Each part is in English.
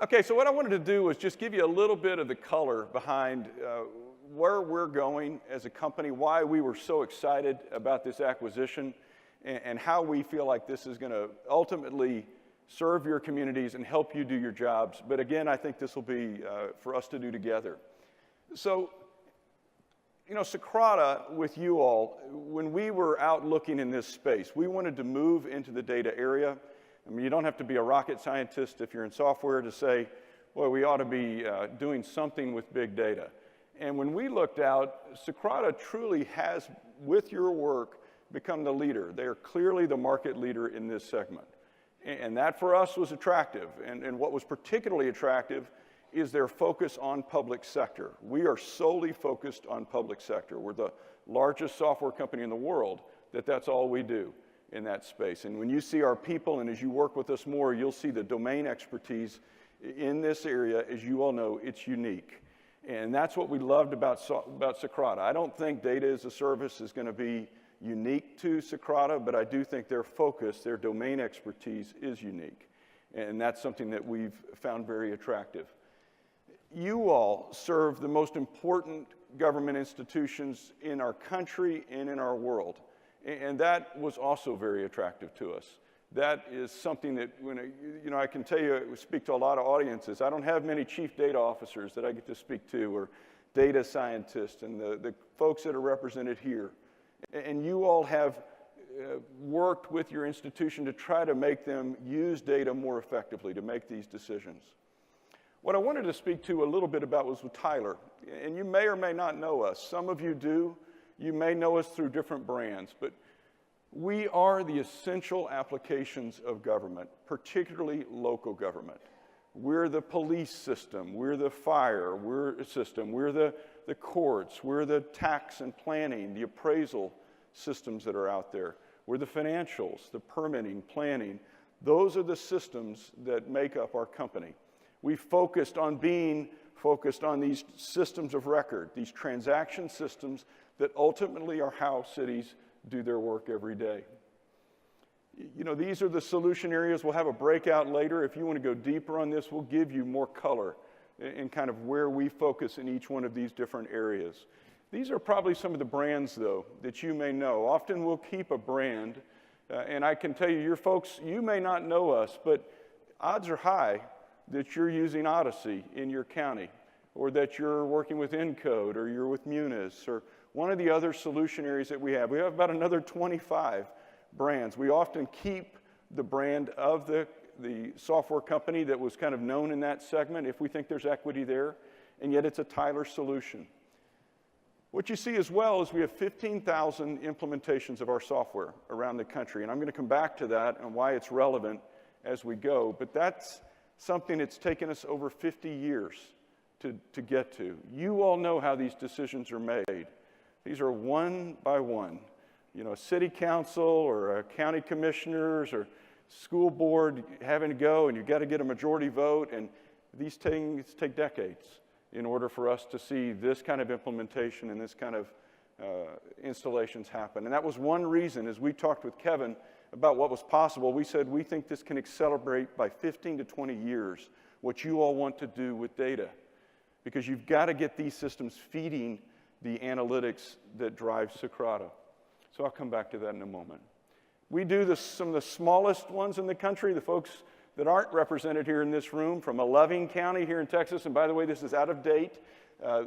Okay, so what I wanted to do was just give you a little bit of the color behind where we're going as a company, why we were so excited about this acquisition, and how we feel like this is going to ultimately serve your communities and help you do your jobs. But again, I think this will be for us to do together. So, you know, Socrata, with you all, when we were out looking in this space, we wanted to move into the data area. I mean, you don't have to be a rocket scientist if you're in software to say, well, we ought to be doing something with big data. And when we looked out, Socrata truly has, with your work, become the leader. They are clearly the market leader in this segment. And that for us was attractive. And what was particularly attractive is their focus on public sector. We are solely focused on public sector. We're the largest software company in the world that's all we do in that space. And when you see our people and as you work with us more, you'll see the domain expertise in this area. As you all know, it's unique. And that's what we loved about Socrata. I don't think data as a service is going to be unique to Socrata, but I do think their focus, their domain expertise is unique. And that's something that we've found very attractive. You all serve the most important government institutions in our country and in our world. And that was also very attractive to us. That is something that, you know, I can tell you, I speak to a lot of audiences. I don't have many chief data officers that I get to speak to, or data scientists, and the folks that are represented here. And you all have worked with your institution to try to make them use data more effectively to make these decisions. What I wanted to speak to a little bit about was with Tyler. And you may or may not know us. Some of you do. You may know us through different brands. But we are the essential applications of government, particularly local government. We're the police system. We're the fire system. We're the courts. We're the tax and planning, the appraisal systems that are out there. We're the financials, the permitting, planning. Those are the systems that make up our company. We focused on being focused on these systems of record, these transaction systems that ultimately are how cities do their work every day. You know, these are the solution areas. We'll have a breakout later. If you want to go deeper on this, we'll give you more color in kind of where we focus in each one of these different areas. These are probably some of the brands, though, that you may know. Often we'll keep a brand, and I can tell you, your folks, you may not know us, but odds are high that you're using Odyssey in your county, or that you're working with Encode, or you're with Munis, or one of the other solution areas that we have. We have about another 25 brands. We often keep the brand of the software company that was kind of known in that segment if we think there's equity there, and yet it's a Tyler solution. What you see as well is we have 15,000 implementations of our software around the country, and I'm going to come back to that and why it's relevant as we go, but that's something that's taken us over 50 years to get to. You all know how these decisions are made. These are one by one. You know, a city council or a county commissioners or school board having to go, and you've got to get a majority vote, and these things take decades in order for us to see this kind of implementation and this kind of installations happen. And that was one reason, as we talked with Kevin about what was possible, we said we think this can accelerate by 15 to 20 years what you all want to do with data, because you've got to get these systems feeding the analytics that drive Socrata. So I'll come back to that in a moment. We do some of the smallest ones in the country, the folks that aren't represented here in this room, from Loving County here in Texas. And by the way, this is out of date.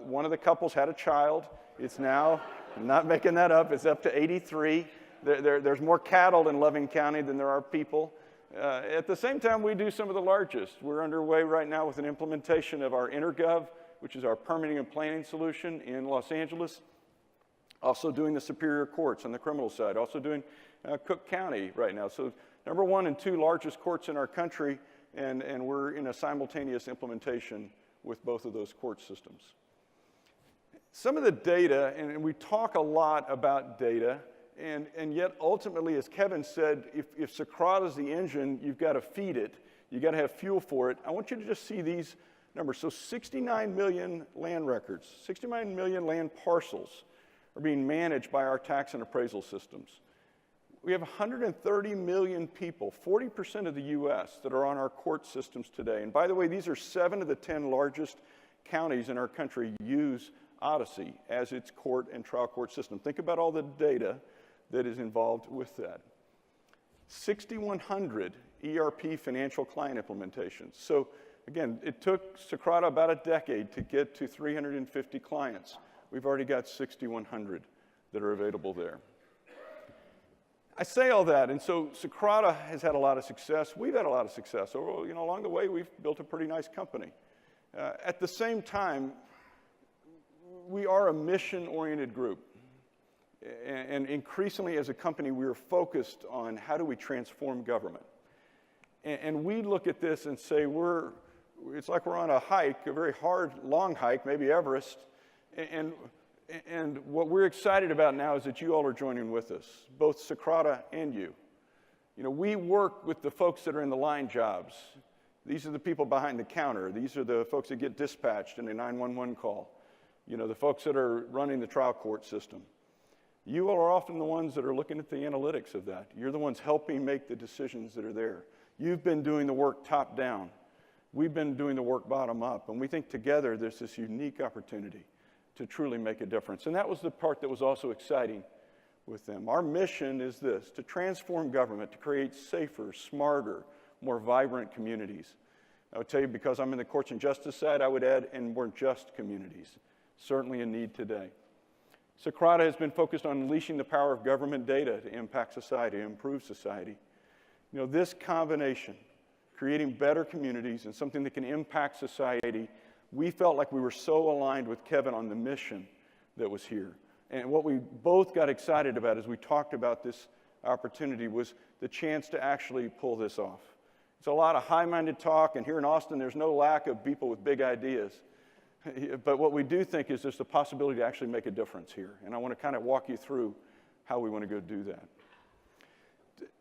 One of the couples had a child. It's now, I'm not making that up, it's up to 83. There's more cattle in Loving County than there are people. At the same time, we do some of the largest. We're underway right now with an implementation of our InterGov, which is our permitting and planning solution in Los Angeles. Also doing the Superior Courts on the criminal side. Also doing Cook County right now. So number 1 and 2 largest courts in our country, and we're in a simultaneous implementation with both of those court systems. Some of the data, and we talk a lot about data, and yet ultimately, as Kevin said, if Socrata is the engine, you've got to feed it. You've got to have fuel for it. I want you to just see these numbers. So 69 million land records, 69 million land parcels are being managed by our tax and appraisal systems. We have 130 million people, 40% of the U.S., that are on our court systems today. And by the way, these are 7 of the 10 largest counties in our country use Odyssey as its court and trial court system. Think about all the data that is involved with that. 6,100 ERP financial client implementations. So again, it took Socrata about a decade to get to 350 clients. We've already got 6,100 that are available there. I say all that, and so Socrata has had a lot of success. We've had a lot of success. So, along the way, we've built a pretty nice company. At the same time, we are a mission-oriented group. And increasingly, as a company, we are focused on how do we transform government. And we look at this and say it's like we're on a hike, a very hard, long hike, maybe Everest, and what we're excited about now is that you all are joining with us, both Socrata and you. We work with the folks that are in the line jobs. These are the people behind the counter. These are the folks that get dispatched in a 911 call. The folks that are running the trial court system. You all are often the ones that are looking at the analytics of that. You're the ones helping make the decisions that are there. You've been doing the work top down. We've been doing the work bottom up. And we think together there's this unique opportunity to truly make a difference. And that was the part that was also exciting with them. Our mission is this: to transform government, to create safer, smarter, more vibrant communities. I would tell you, because I'm in the courts and justice side, I would add, and more just communities. Certainly a need today. Socrata has been focused on unleashing the power of government data to impact society, improve society. This combination, creating better communities and something that can impact society, we felt like we were so aligned with Kevin on the mission that was here. And what we both got excited about as we talked about this opportunity was the chance to actually pull this off. It's a lot of high-minded talk, and here in Austin, there's no lack of people with big ideas. But what we do think is there's the possibility to actually make a difference here. And I want to kind of walk you through how we want to go do that.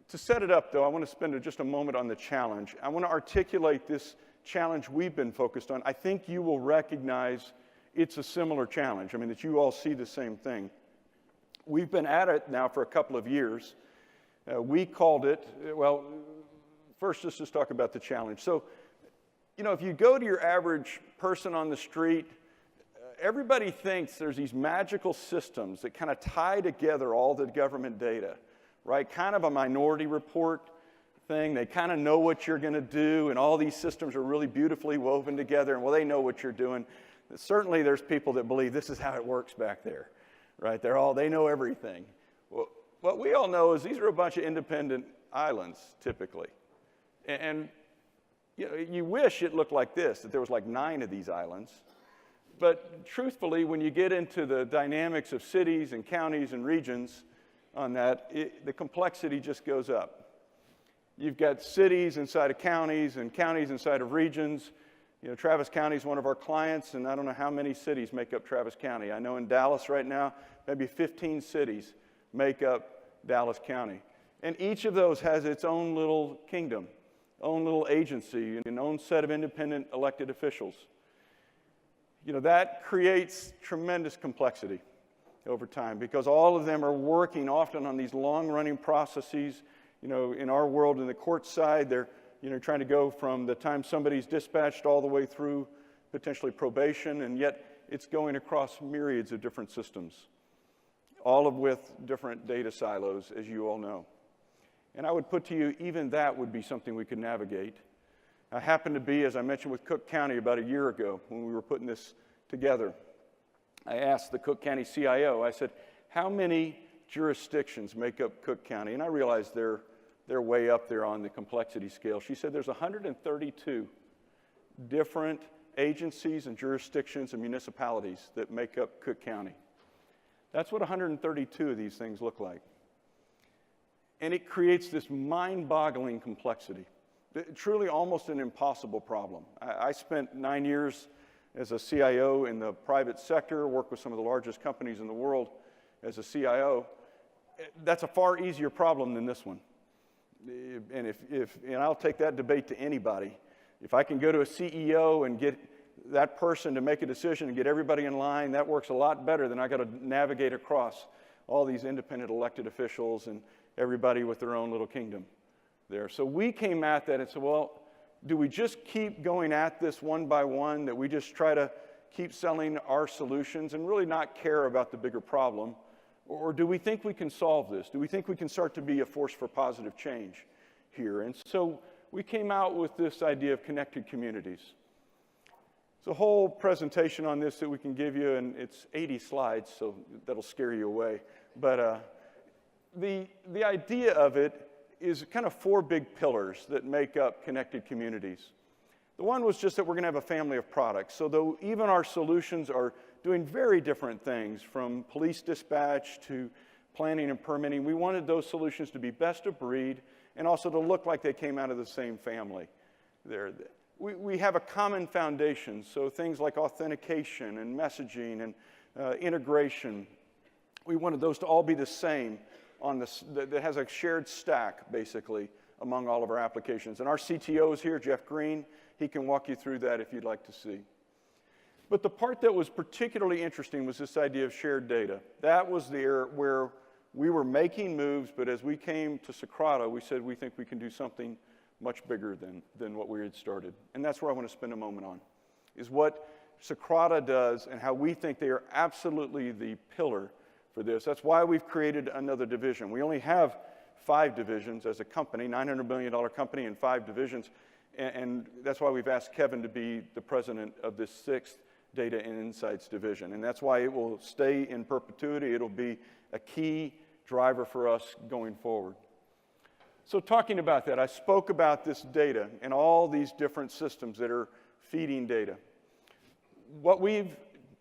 To set it up, though, I want to spend just a moment on the challenge. I want to articulate this challenge we've been focused on. I think you will recognize it's a similar challenge. That you all see the same thing. We've been at it now for a couple of years. We called it, well, first let's just talk about the challenge. So, if you go to your average person on the street, everybody thinks there's these magical systems that kind of tie together all the government data, right? Kind of a Minority Report thing. They kind of know what you're going to do, and all these systems are really beautifully woven together, and they know what you're doing. Certainly there's people that believe this is how it works back there, right? They know everything. Well, what we all know is these are a bunch of independent islands, typically. And you wish it looked like this, that there was like 9 of these islands. But truthfully, when you get into the dynamics of cities and counties and regions on that, the complexity just goes up. You've got cities inside of counties and counties inside of regions. Travis County is one of our clients, and I don't know how many cities make up Travis County. I know in Dallas right now, maybe 15 cities make up Dallas County. And each of those has its own little kingdom, own little agency, and an own set of independent elected officials. That creates tremendous complexity over time because all of them are working often on these long-running processes. In our world, in the court side, they're trying to go from the time somebody's dispatched all the way through potentially probation, and yet it's going across myriads of different systems, all of with different data silos, as you all know. And I would put to you, even that would be something we could navigate. I happened to be, as I mentioned, with Cook County about a year ago when we were putting this together. I asked the Cook County CIO, I said, how many jurisdictions make up Cook County? And I realized they're way up there on the complexity scale. She said there's 132 different agencies and jurisdictions and municipalities that make up Cook County. That's what 132 of these things look like. And it creates this mind-boggling complexity. Truly almost an impossible problem. I spent 9 years as a CIO in the private sector, worked with some of the largest companies in the world as a CIO. That's a far easier problem than this one. And and I'll take that debate to anybody. If I can go to a CEO and get that person to make a decision and get everybody in line, that works a lot better than I got to navigate across all these independent elected officials everybody with their own little kingdom there. So we came at that and said, well, do we just keep going at this one by one, that we just try to keep selling our solutions and really not care about the bigger problem? Or do we think we can solve this? Do we think we can start to be a force for positive change here? And so we came out with this idea of connected communities. It's a whole presentation on this that we can give you, and it's 80 slides, so that'll scare you away. But the idea of it is kind of 4 big pillars that make up connected communities. The one was just that we're going to have a family of products. So though even our solutions are doing very different things, from police dispatch to planning and permitting, we wanted those solutions to be best of breed and also to look like they came out of the same family. We have a common foundation, so things like authentication and messaging and integration, we wanted those to all be the same on this, that has a shared stack, basically, among all of our applications. And our CTO is here, Jeff Green. He can walk you through that if you'd like to see. But the part that was particularly interesting was this idea of shared data. That was the area where we were making moves, but as we came to Socrata, we said we think we can do something much bigger than what we had started. And that's where I want to spend a moment on, is what Socrata does and how we think they are absolutely the pillar for this. That's why we've created another division. We only have 5 divisions as a company, $900 million company and 5 divisions. And that's why we've asked Kevin to be the president of this 6th Data and Insights division. And that's why it will stay in perpetuity. It'll be a key driver for us going forward. So talking about that, I spoke about this data and all these different systems that are feeding data. What we've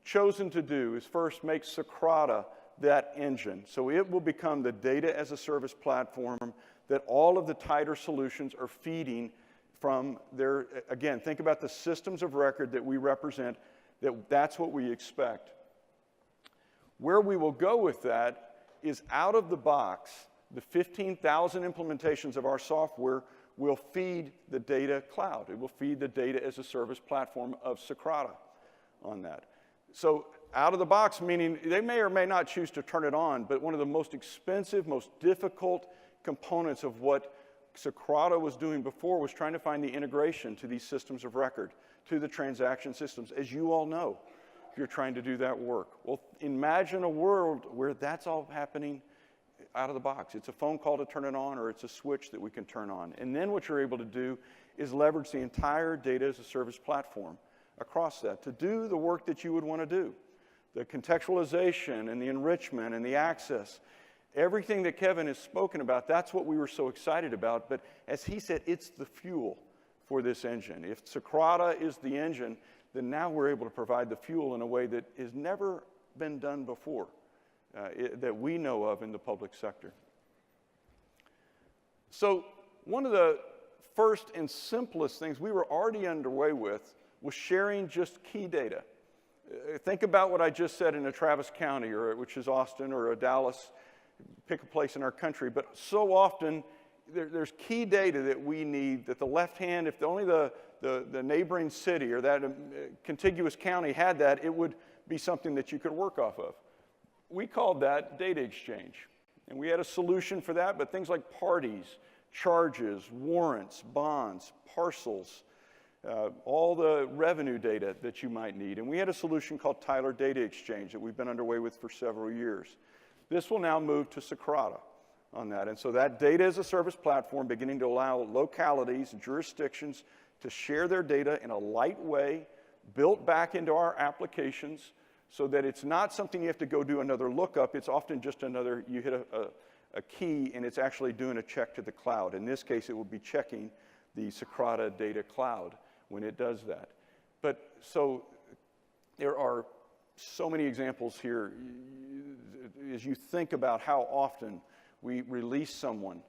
chosen to do is first make Socrata that engine. So it will become the data as a service platform that all of the tighter solutions are feeding from their, again, think about the systems of record that we represent, that's what we expect. Where we will go with that is out of the box, the 15,000 implementations of our software will feed the data cloud. It will feed the data as a service platform of Socrata on that. So out of the box, meaning they may or may not choose to turn it on, but one of the most expensive, most difficult components of what Socrata was doing before was trying to find the integration to these systems of record, to the transaction systems, as you all know, if you're trying to do that work. Well, imagine a world where that's all happening out of the box. It's a phone call to turn it on, or it's a switch that we can turn on. And then what you're able to do is leverage the entire data as a service platform across that to do the work that you would want to do. The contextualization and the enrichment and the access. Everything that Kevin has spoken about, that's what we were so excited about. But as he said, it's the fuel for this engine. If Socrata is the engine, then now we're able to provide the fuel in a way that has never been done before, that we know of in the public sector. So one of the first and simplest things we were already underway with was sharing just key data. Think about what I just said in a Travis County, or which is Austin, or a Dallas, pick a place in our country. But so often, there's key data that we need that the left hand, if only the neighboring city or that contiguous county had that, it would be something that you could work off of. We called that data exchange. And we had a solution for that, but things like parties, charges, warrants, bonds, parcels, all the revenue data that you might need. And we had a solution called Tyler Data Exchange that we've been underway with for several years. This will now move to Socrata on that. And so that data as a service platform beginning to allow localities, jurisdictions to share their data in a light way, built back into our applications so that it's not something you have to go do another lookup. It's often just another, you hit a key and it's actually doing a check to the cloud. In this case, it will be checking the Socrata data cloud when it does that. But so there are so many examples here as you think about how often we release someone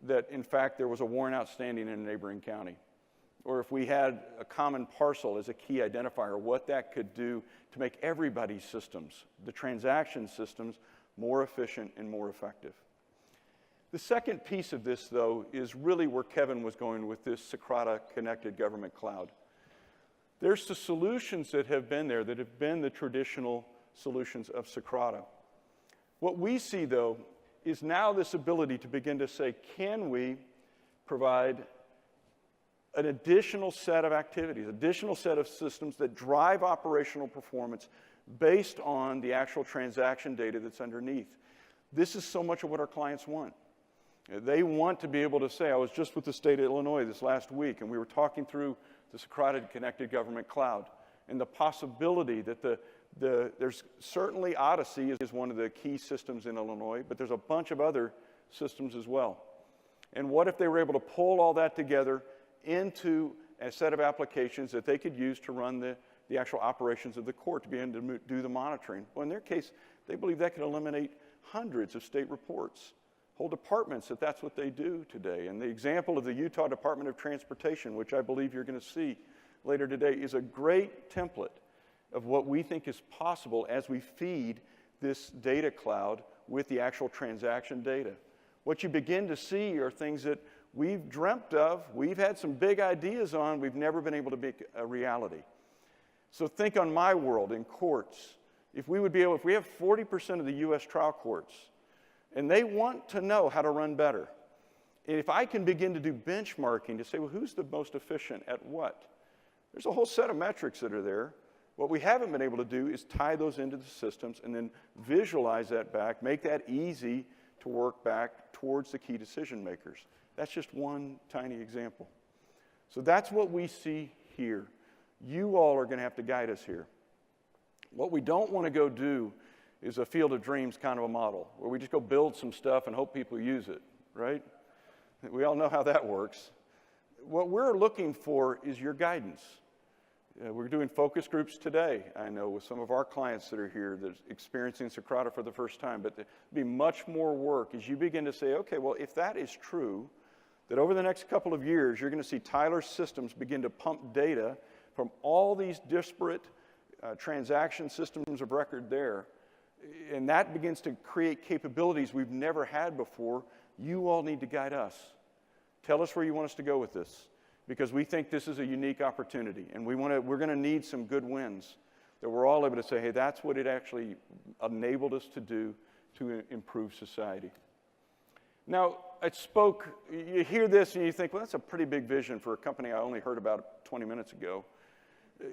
that in fact there was a warrant outstanding in a neighboring county. Or if we had a common parcel as a key identifier, what that could do to make everybody's systems, the transaction systems, more efficient and more effective. The second piece of this, though, is really where Kevin was going with this Socrata Connected Government Cloud. There's the solutions that have been there that have been the traditional solutions of Socrata. What we see, though, is now this ability to begin to say, can we provide an additional set of activities, additional set of systems that drive operational performance based on the actual transaction data that's underneath. This is so much of what our clients want. They want to be able to say, I was just with the state of Illinois this last week, and we were talking through the Socrata Connected Government Cloud, and the possibility that there's certainly Odyssey is one of the key systems in Illinois, but there's a bunch of other systems as well. And what if they were able to pull all that together into a set of applications that they could use to run the actual operations of the court, to be able to do the monitoring? Well, in their case, they believe that could eliminate hundreds of state reports, whole departments that's what they do today. And the example of the Utah Department of Transportation, which I believe you're going to see later today, is a great template of what we think is possible as we feed this data cloud with the actual transaction data. What you begin to see are things that we've dreamt of, we've had some big ideas on, we've never been able to make a reality. So think on my world in courts. If we have 40% of the U.S. trial courts, and they want to know how to run better, and if I can begin to do benchmarking to say, well, who's the most efficient at what? There's a whole set of metrics that are there. What we haven't been able to do is tie those into the systems and then visualize that back, make that easy to work back towards the key decision makers. That's just one tiny example. So that's what we see here. You all are going to have to guide us here. What we don't want to go do is a field of dreams kind of a model, where we just go build some stuff and hope people use it, right? We all know how that works. What we're looking for is your guidance. We're doing focus groups today, I know, with some of our clients that are here that are experiencing Socrata for the first time, but there'll be much more work as you begin to say, okay, well, if that is true, that over the next couple of years, you're going to see Tyler's systems begin to pump data from all these disparate transaction systems of record there, and that begins to create capabilities we've never had before. You all need to guide us. Tell us where you want us to go with this, because we think this is a unique opportunity, and we're going to need some good wins that we're all able to say, hey, that's what it actually enabled us to do to improve society. Now, you hear this and you think, well, that's a pretty big vision for a company I only heard about 20 minutes ago.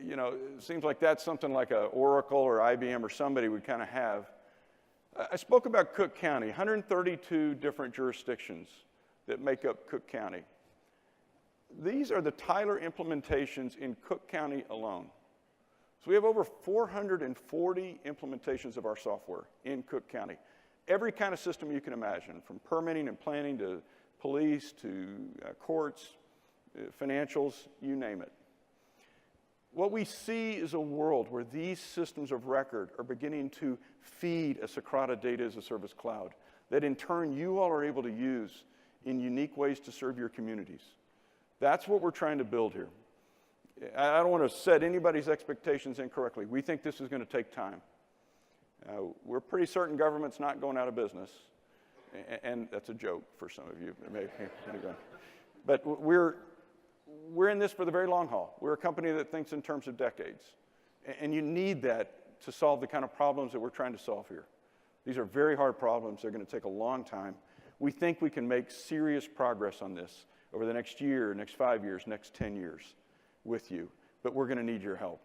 You know, it seems like that's something like a Oracle or IBM or somebody would kind of have. I spoke about Cook County, 132 different jurisdictions that make up Cook County. These are the Tyler implementations in Cook County alone. So we have over 440 implementations of our software in Cook County. Every kind of system you can imagine, from permitting and planning to police to courts, financials, you name it. What we see is a world where these systems of record are beginning to feed a Socrata Data as a Service cloud that in turn you all are able to use in unique ways to serve your communities. That's what we're trying to build here. I don't want to set anybody's expectations incorrectly. We think this is going to take time. We're pretty certain government's not going out of business, and that's a joke for some of you. But we're in this for the very long haul. We're a company that thinks in terms of decades, and you need that to solve the kind of problems that we're trying to solve here. These are very hard problems. They're going to take a long time. We think we can make serious progress on this over the next year, next 5 years, next 10 years with you, but we're going to need your help.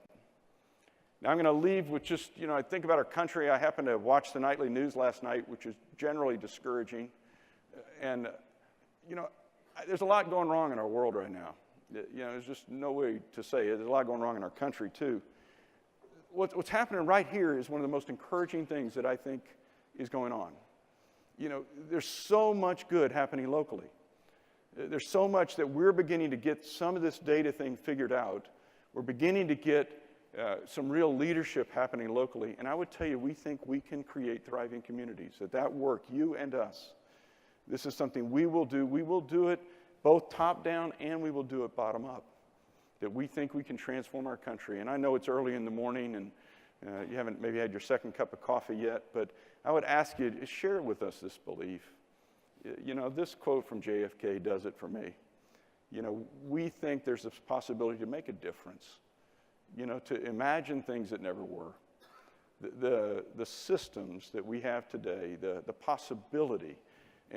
Now I'm going to leave with just, I think about our country. I happened to watch the nightly news last night, which is generally discouraging. And, there's a lot going wrong in our world right now. There's just no way to say it. There's a lot going wrong in our country, too. What's happening right here is one of the most encouraging things that I think is going on. There's so much good happening locally. There's so much that we're beginning to get some of this data thing figured out. We're beginning to get some real leadership happening locally. And I would tell you, we think we can create thriving communities. That work, you and us, this is something we will do. We will do it both top down and we will do it bottom up. That we think we can transform our country. And I know it's early in the morning and you haven't maybe had your second cup of coffee yet, but I would ask you to share with us this belief. This quote from JFK does it for me. We think there's this possibility to make a difference. To imagine things that never were. the systems that we have today, the possibility,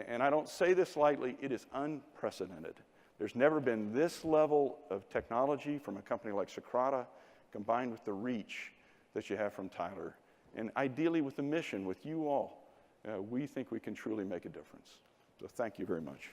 and I don't say this lightly, it is unprecedented. There's never been this level of technology from a company like Socrata, combined with the reach that you have from Tyler, and ideally with the mission, with you all. We think we can truly make a difference. So thank you very much.